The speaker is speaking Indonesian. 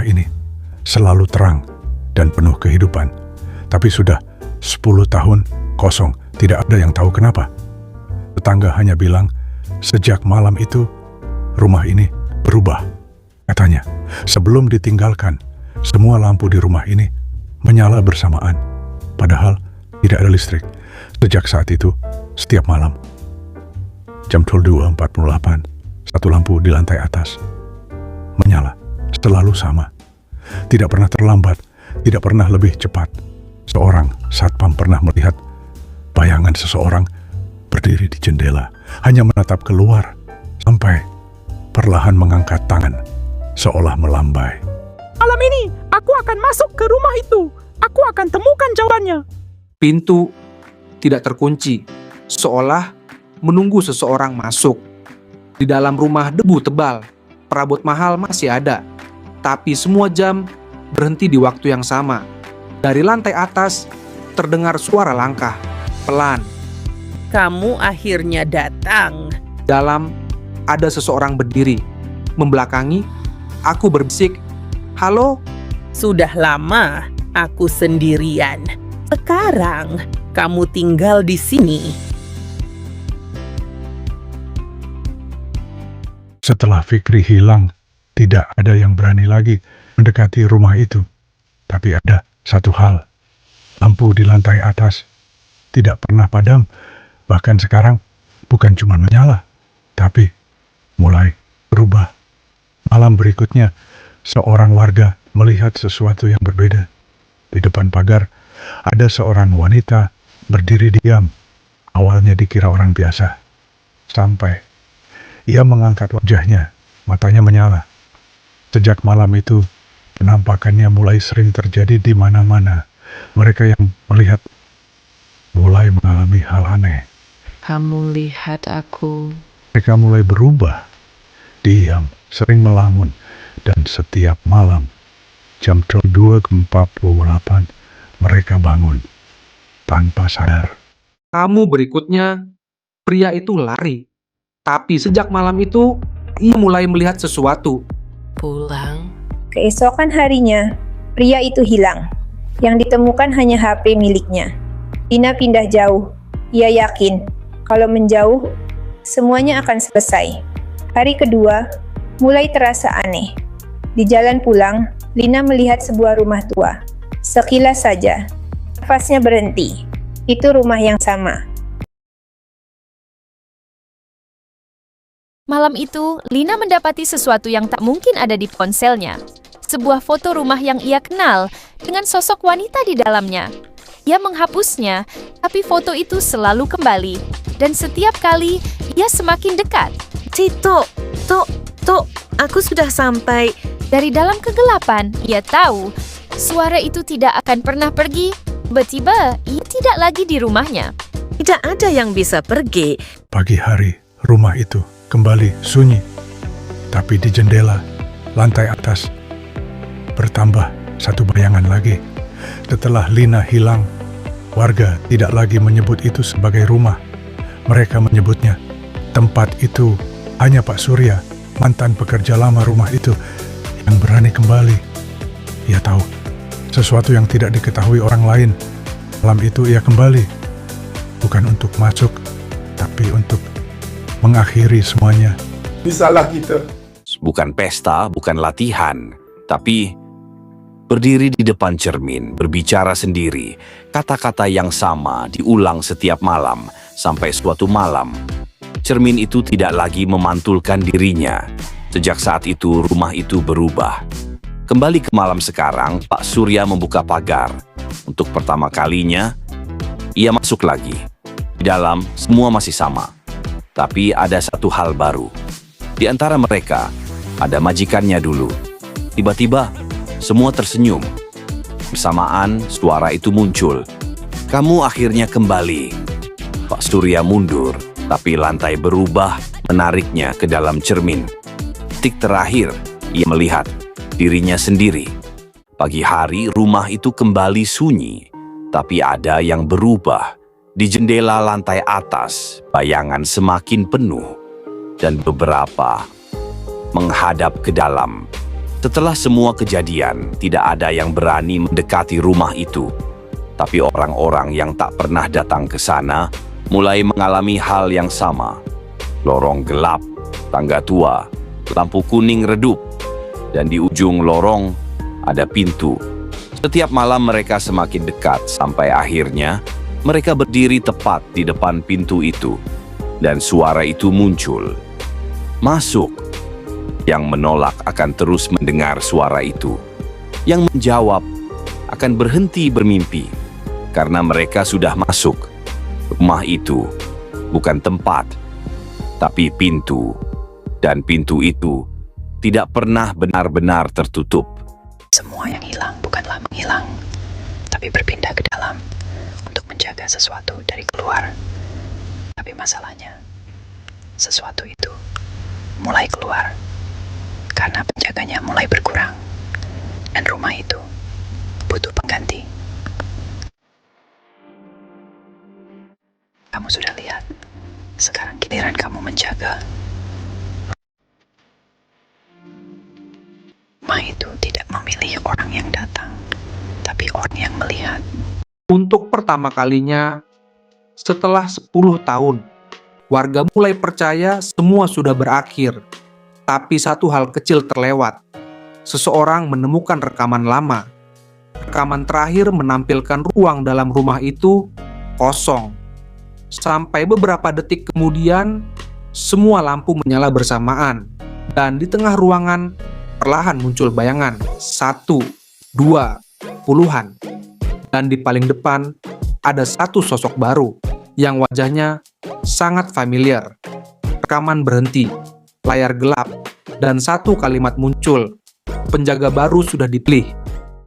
rumah ini selalu terang dan penuh kehidupan. Tapi sudah 10 tahun kosong, tidak ada yang tahu kenapa. Tetangga hanya bilang, sejak malam itu rumah ini berubah. Katanya, sebelum ditinggalkan, semua lampu di rumah ini menyala bersamaan. Padahal tidak ada listrik. Sejak saat itu, setiap malam, jam 22.48, satu lampu di lantai atas menyala, selalu sama. Tidak pernah terlambat, tidak pernah lebih cepat. Seorang satpam pernah melihat bayangan seseorang berdiri di jendela, hanya menatap keluar, sampai perlahan mengangkat tangan, seolah melambai. Malam ini, aku akan masuk ke rumah itu. Aku akan temukan jawabannya. Pintu tidak terkunci, seolah menunggu seseorang masuk. Di dalam rumah debu tebal, perabot mahal masih ada. Tapi semua jam berhenti di waktu yang sama. Dari lantai atas, terdengar suara langkah, pelan. Kamu akhirnya datang. Dalam, ada seseorang berdiri. Membelakangi, aku berbisik, "Halo?" Sudah lama aku sendirian. Sekarang kamu tinggal di sini. Setelah Fikri hilang, tidak ada yang berani lagi mendekati rumah itu. Tapi ada satu hal, lampu di lantai atas tidak pernah padam. Bahkan sekarang bukan cuma menyala, tapi mulai berubah. Malam berikutnya, seorang warga melihat sesuatu yang berbeda. Di depan pagar, ada seorang wanita berdiri diam. Awalnya dikira orang biasa. Sampai ia mengangkat wajahnya, matanya menyala. Sejak malam itu, penampakannya mulai sering terjadi di mana-mana. Mereka yang melihat mulai mengalami hal aneh. Kamu lihat aku. Mereka mulai berubah, diam, sering melamun, dan setiap malam, jam 22.48, mereka bangun tanpa sadar. Kamu berikutnya, pria itu lari. Tapi sejak malam itu, ia mulai melihat sesuatu. Pulang. Keesokan harinya, pria itu hilang. Yang ditemukan hanya HP miliknya. Lina pindah jauh. Ia yakin kalau menjauh, semuanya akan selesai. Hari kedua, mulai terasa aneh. Di jalan pulang, Lina melihat sebuah rumah tua. Sekilas saja, nafasnya berhenti. Itu rumah yang sama. Malam itu, Lina mendapati sesuatu yang tak mungkin ada di ponselnya. Sebuah foto rumah yang ia kenal dengan sosok wanita di dalamnya. Ia menghapusnya, tapi foto itu selalu kembali. Dan setiap kali, ia semakin dekat. Cito, aku sudah sampai. Dari dalam kegelapan, ia tahu suara itu tidak akan pernah pergi. Tiba-tiba, ia tidak lagi di rumahnya. Tidak ada yang bisa pergi. Pagi hari, rumah itu kembali sunyi. Tapi di jendela, lantai atas, bertambah satu bayangan lagi. Setelah Lina hilang, warga tidak lagi menyebut itu sebagai rumah. Mereka menyebutnya tempat itu hanya Pak Surya, mantan pekerja lama rumah itu, yang berani kembali. Ia tahu sesuatu yang tidak diketahui orang lain. Malam itu ia kembali, bukan untuk masuk, tapi untuk mengakhiri semuanya. Salah kita. Bukan pesta, bukan latihan, tapi berdiri di depan cermin, berbicara sendiri. Kata-kata yang sama diulang setiap malam, sampai suatu malam, cermin itu tidak lagi memantulkan dirinya. Sejak saat itu, rumah itu berubah. Kembali ke malam sekarang, Pak Surya membuka pagar. Untuk pertama kalinya, ia masuk lagi. Di dalam, semua masih sama. Tapi ada satu hal baru. Di antara mereka, ada majikannya dulu. Tiba-tiba, semua tersenyum. Bersamaan, suara itu muncul. "Kamu akhirnya kembali." Pak Surya mundur, tapi lantai berubah, menariknya ke dalam cermin. Detik terakhir, ia melihat dirinya sendiri. Pagi hari, rumah itu kembali sunyi, tapi ada yang berubah. Di jendela lantai atas, bayangan semakin penuh, dan beberapa menghadap ke dalam. Setelah semua kejadian, tidak ada yang berani mendekati rumah itu. Tapi orang-orang yang tak pernah datang ke sana mulai mengalami hal yang sama. Lorong gelap, tangga tua, lampu kuning redup, dan di ujung lorong ada pintu. Setiap malam mereka semakin dekat sampai akhirnya mereka berdiri tepat di depan pintu itu. Dan suara itu muncul. Masuk. Yang menolak akan terus mendengar suara itu. Yang menjawab akan berhenti bermimpi. Karena mereka sudah masuk. Rumah itu bukan tempat, tapi pintu. Dan pintu itu tidak pernah benar-benar tertutup. Semua yang hilang bukanlah menghilang, tapi berpindah ke dalam untuk menjaga sesuatu dari keluar. Tapi masalahnya, sesuatu itu mulai keluar karena penjaganya mulai berkurang. Dan rumah itu butuh pengganti. Kamu sudah lihat, sekarang giliran kamu menjaga. Rumah itu tidak memilih orang yang datang, tapi orang yang melihat. Untuk pertama kalinya, setelah 10 tahun, warga mulai percaya semua sudah berakhir. Tapi satu hal kecil terlewat. Seseorang menemukan rekaman lama. Rekaman terakhir menampilkan ruang dalam rumah itu kosong. Sampai beberapa detik kemudian, semua lampu menyala bersamaan. Dan di tengah ruangan, perlahan muncul bayangan 1, 2, puluhan. Dan di paling depan, ada satu sosok baru yang wajahnya sangat familiar. Rekaman berhenti, layar gelap, dan satu kalimat muncul. Penjaga baru sudah dipilih.